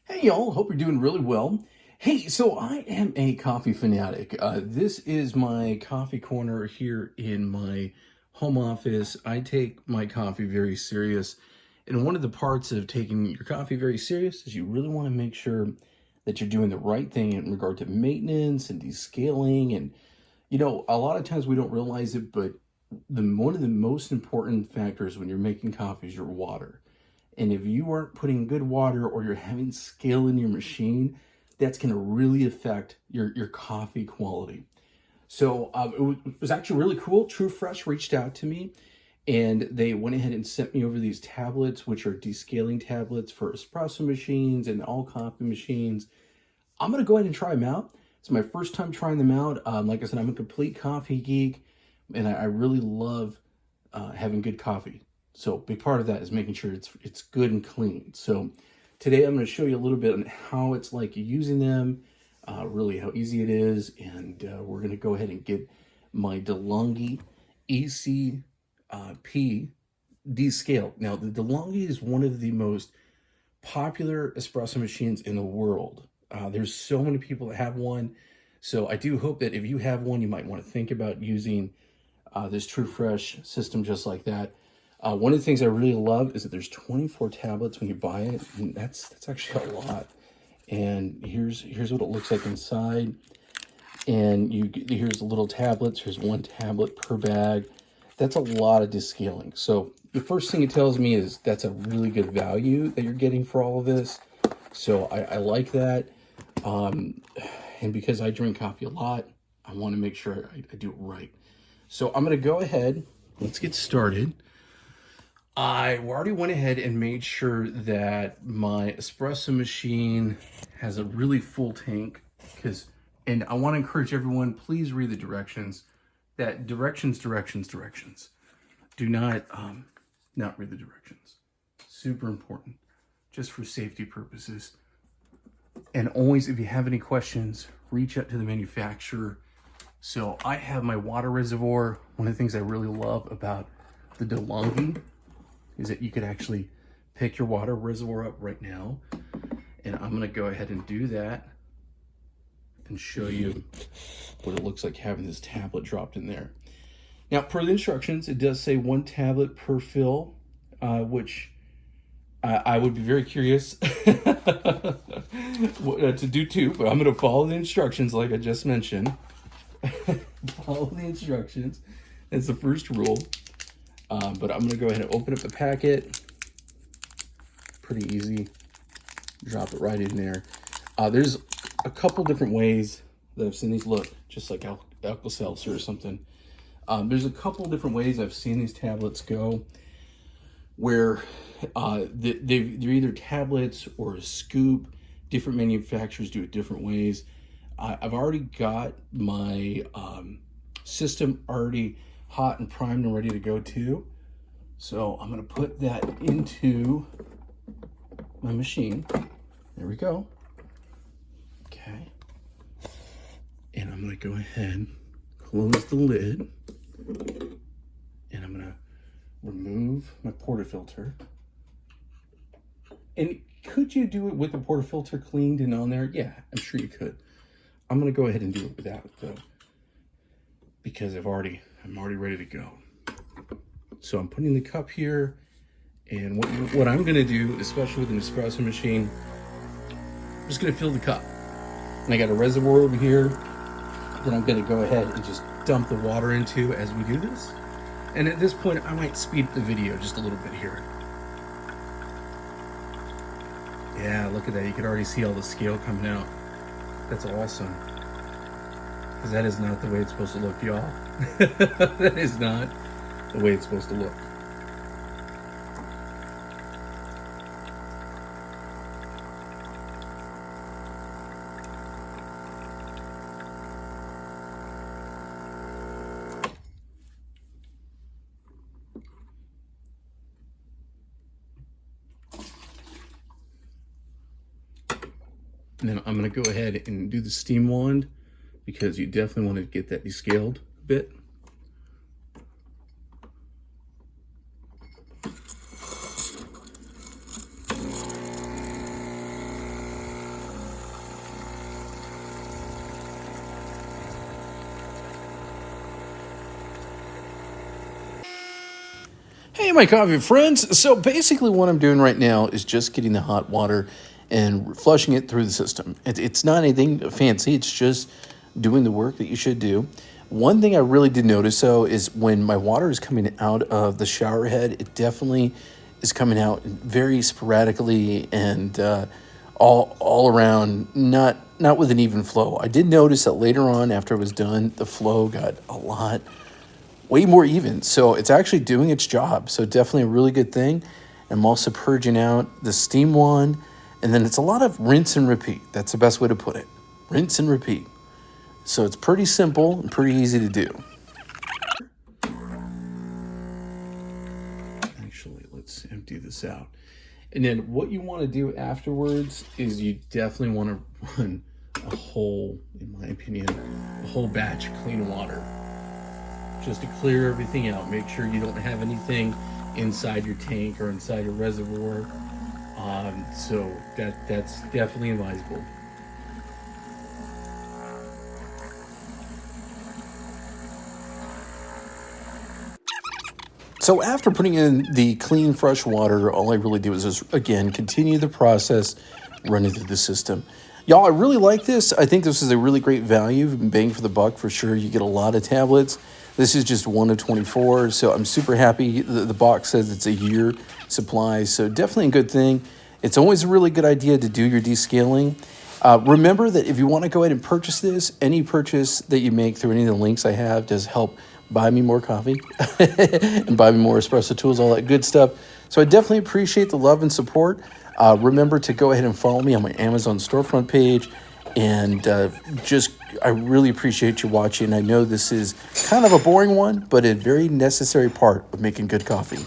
Hey y'all, hope you're doing really well. Hey, so I am a coffee fanatic. This is my coffee corner here in my home office. I take my coffee very serious. And one of the parts of taking your coffee very serious is you really want to make sure that you're doing the right thing in regard to maintenance and descaling. And, a lot of times we don't realize it, but one of the most important factors when you're making coffee is your water. And if you aren't putting good water or you're having scale in your machine, that's going to really affect your coffee quality. So it was actually really cool. True Fresh reached out to me and they went ahead and sent me over these tablets, which are descaling tablets for espresso machines and all coffee machines. I'm going to go ahead and try them out. It's my first time trying them out. Like I said, I'm a complete coffee geek and I really love having good coffee. So a big part of that is making sure it's good and clean. So today I'm going to show you a little bit on how it's like using them, really how easy it is, and we're going to go ahead and get my Delonghi ECP Descale. Now the Delonghi is one of the most popular espresso machines in the world. There's so many people that have one. So I do hope that if you have one, you might want to think about using this True Fresh system just like that. One of the things I really love is that there's 24 tablets when you buy it, and that's actually a lot. And here's what it looks like inside. And here's the little tablets. Here's one tablet per bag. That's a lot of descaling. So the first thing it tells me is that's a really good value that you're getting for all of this. So I like that. And because I drink coffee a lot, I want to make sure I do it right. So I'm going to go ahead. Let's get started. I already went ahead and made sure that my espresso machine has a really full tank and I want to encourage everyone, please read the directions. That directions. Do not read the directions. Super important, just for safety purposes. And always, if you have any questions, reach out to the manufacturer. So I have my water reservoir. One of the things I really love about the Delonghi is that you could actually pick your water reservoir up right now. And I'm gonna go ahead and do that and show you what it looks like having this tablet dropped in there. Now, per the instructions, it does say 1 tablet per fill, which I would be very curious to do too, but I'm gonna follow the instructions like I just mentioned. Follow the instructions, that's the first rule. But I'm gonna go ahead and open up the packet. Pretty easy. Drop it right in there. There's a couple different ways that I've seen these look, just like Alka-Seltzer or something. There's a couple different ways I've seen these tablets go, where they're either tablets or a scoop. Different manufacturers do it different ways. I've already got my system already hot and primed and ready to go too. So I'm going to put that into my machine. There we go. Okay. And I'm going to go ahead, close the lid, and I'm going to remove my portafilter. And could you do it with the portafilter cleaned and on there? Yeah, I'm sure you could. I'm going to go ahead and do it without it though, because I'm already ready to go. So I'm putting the cup here, and what I'm gonna do, especially with an espresso machine, I'm just gonna fill the cup. And I got a reservoir over here that I'm gonna go ahead and just dump the water into as we do this. And at this point, I might speed up the video just a little bit here. Yeah, look at that. You can already see all the scale coming out. That's awesome. Because that is not the way it's supposed to look, y'all. That is not the way it's supposed to look. And then I'm going to go ahead and do the steam wand, because you definitely want to get that descaled a bit. Hey, my coffee friends. So basically what I'm doing right now is just getting the hot water and flushing it through the system. It's not anything fancy. It's just doing the work that you should do. One thing I really did notice, though, is when my water is coming out of the shower head, it definitely is coming out very sporadically and all around, not with an even flow. I did notice that later on, after it was done, the flow got a lot way more even. So it's actually doing its job. So definitely a really good thing. I'm also purging out the steam one. And then it's a lot of rinse and repeat. That's the best way to put it. Rinse and repeat. So it's pretty simple and pretty easy to do. Actually, let's empty this out. And then what you want to do afterwards is you definitely want to run a whole, in my opinion, a whole batch of clean water. Just to clear everything out. Make sure you don't have anything inside your tank or inside your reservoir. So that's definitely advisable. So after putting in the clean, fresh water, all I really do is just, again, continue the process running through the system. Y'all, I really like this. I think this is a really great value. Bang for the buck for sure. You get a lot of tablets. This is just 1 of 24, so I'm super happy. The box says it's a year supply, so definitely a good thing. It's always a really good idea to do your descaling. Remember that if you want to go ahead and purchase this, any purchase that you make through any of the links I have does help buy me more coffee and buy me more espresso tools, all that good stuff. So I definitely appreciate the love and support. Remember to go ahead and follow me on my Amazon storefront page. And I really appreciate you watching. I know this is kind of a boring one, but a very necessary part of making good coffee.